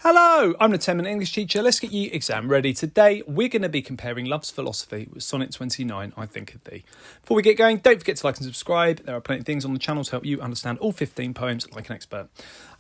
Hello, I'm the 10-minute English teacher. Let's get you exam ready. Today, we're going to be comparing Love's Philosophy with Sonnet 29, I Think of Thee. Before we get going, don't forget to like and subscribe. There are plenty of things on the channel to help you understand all 15 poems like an expert.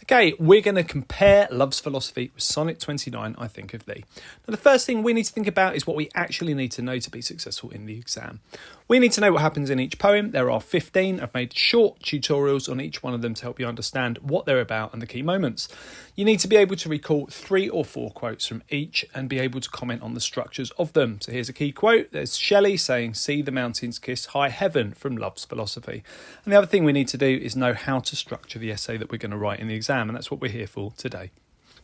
Okay, we're going to compare Love's Philosophy with Sonnet 29, I Think of Thee. Now, the first thing we need to think about is what we actually need to know to be successful in the exam. We need to know what happens in each poem. There are 15. I've made short tutorials on each one of them to help you understand what they're about and the key moments. You need to be able to recall 3 or 4 quotes from each and be able to comment on the structures of them. So here's a key quote. There's Shelley saying, "See the mountains kiss high heaven," from Love's Philosophy. And the other thing we need to do is know how to structure the essay that we're going to write in the exam, and that's what we're here for today.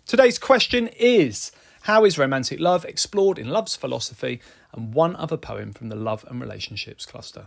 Today's question is, how is romantic love explored in Love's Philosophy, and one other poem from the Love and Relationships cluster?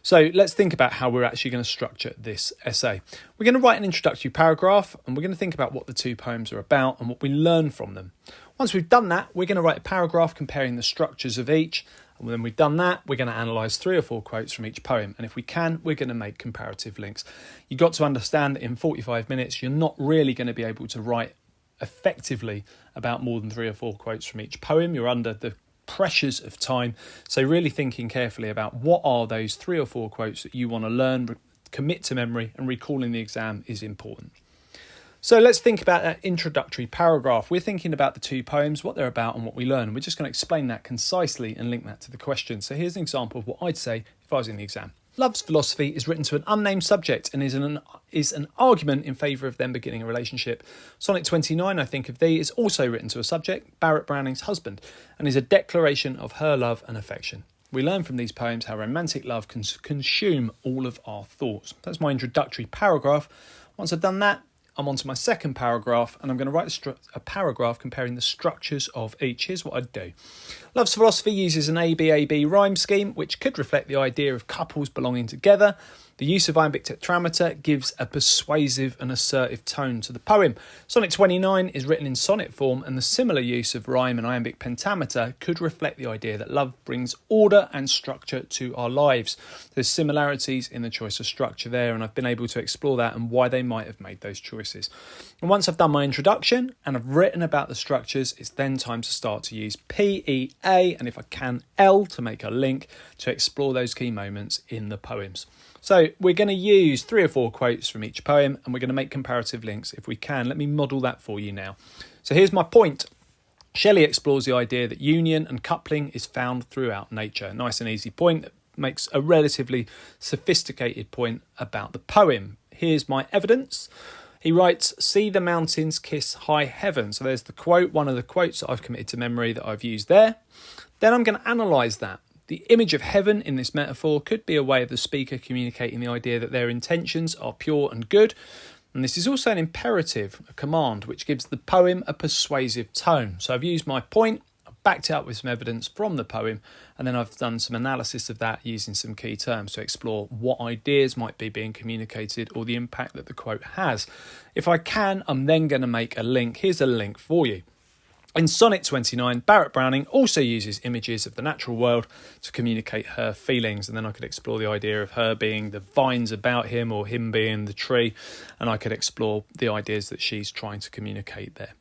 So let's think about how we're actually going to structure this essay. We're going to write an introductory paragraph, and we're going to think about what the 2 poems are about and what we learn from them. Once we've done that, we're going to write a paragraph comparing the structures of each. And when we've done that, we're going to analyse 3 or 4 quotes from each poem. And if we can, we're going to make comparative links. You've got to understand that in 45 minutes, you're not really going to be able to write effectively about more than 3 or 4 quotes from each poem. You're under the pressures of time. So really thinking carefully about what are those 3 or 4 quotes that you want to learn, commit to memory, and recalling the exam is important. So let's think about that introductory paragraph. We're thinking about the 2 poems, what they're about and what we learn. We're just going to explain that concisely and link that to the question. So here's an example of what I'd say if I was in the exam. Love's Philosophy is written to an unnamed subject and is an argument in favour of them beginning a relationship. Sonnet 29, I Think of Thee, is also written to a subject, Barrett Browning's husband, and is a declaration of her love and affection. We learn from these poems how romantic love can consume all of our thoughts. That's my introductory paragraph. Once I've done that, I'm on to my second paragraph, and I'm going to write a paragraph comparing the structures of each. Here's what I'd do. Love's Philosophy uses an ABAB rhyme scheme, which could reflect the idea of couples belonging together. The use of iambic tetrameter gives a persuasive and assertive tone to the poem. Sonnet 29 is written in sonnet form, and the similar use of rhyme and iambic pentameter could reflect the idea that love brings order and structure to our lives. There's similarities in the choice of structure there, and I've been able to explore that and why they might have made those choices. And once I've done my introduction and I've written about the structures, it's then time to start to use PEA, and if I can, L, to make a link to explore those key moments in the poems. So we're going to use 3 or 4 quotes from each poem, and we're going to make comparative links if we can. Let me model that for you now. So here's my point. Shelley explores the idea that union and coupling is found throughout nature. Nice and easy point that makes a relatively sophisticated point about the poem. Here's my evidence. He writes, "See the mountains kiss high heaven." So there's the quote, one of the quotes that I've committed to memory that I've used there. Then I'm going to analyse that. The image of heaven in this metaphor could be a way of the speaker communicating the idea that their intentions are pure and good. And this is also an imperative, a command, which gives the poem a persuasive tone. So I've used my point, I've backed it up with some evidence from the poem, and then I've done some analysis of that using some key terms to explore what ideas might be being communicated or the impact that the quote has. If I can, I'm then going to make a link. Here's a link for you. In Sonnet 29, Barrett Browning also uses images of the natural world to communicate her feelings, and then I could explore the idea of her being the vines about him or him being the tree, and I could explore the ideas that she's trying to communicate there.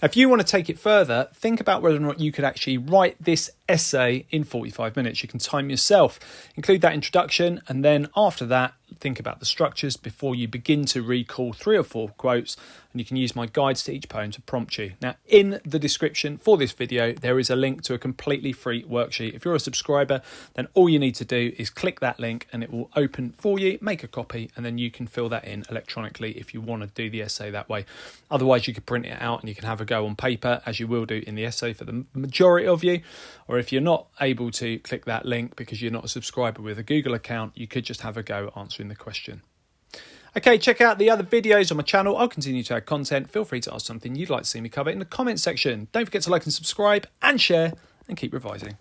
Now, if you want to take it further, think about whether or not you could actually write this essay in 45 minutes. You can time yourself, include that introduction, and then after that, think about the structures before you begin to recall 3 or 4 quotes, and you can use my guides to each poem to prompt you. Now, in the description for this video, there is a link to a completely free worksheet. If you're a subscriber, then all you need to do is click that link and it will open for you, make a copy, and then you can fill that in electronically if you want to do the essay that way. Otherwise, you could print it out and you can have a go on paper, as you will do in the essay for the majority of you. Or if you're not able to click that link because you're not a subscriber with a Google account, you could just have a go answering the question. Okay, check out the other videos on my channel. I'll continue to add content. Feel free to ask something you'd like to see me cover in the comment section. Don't forget to like and subscribe and share, and keep revising.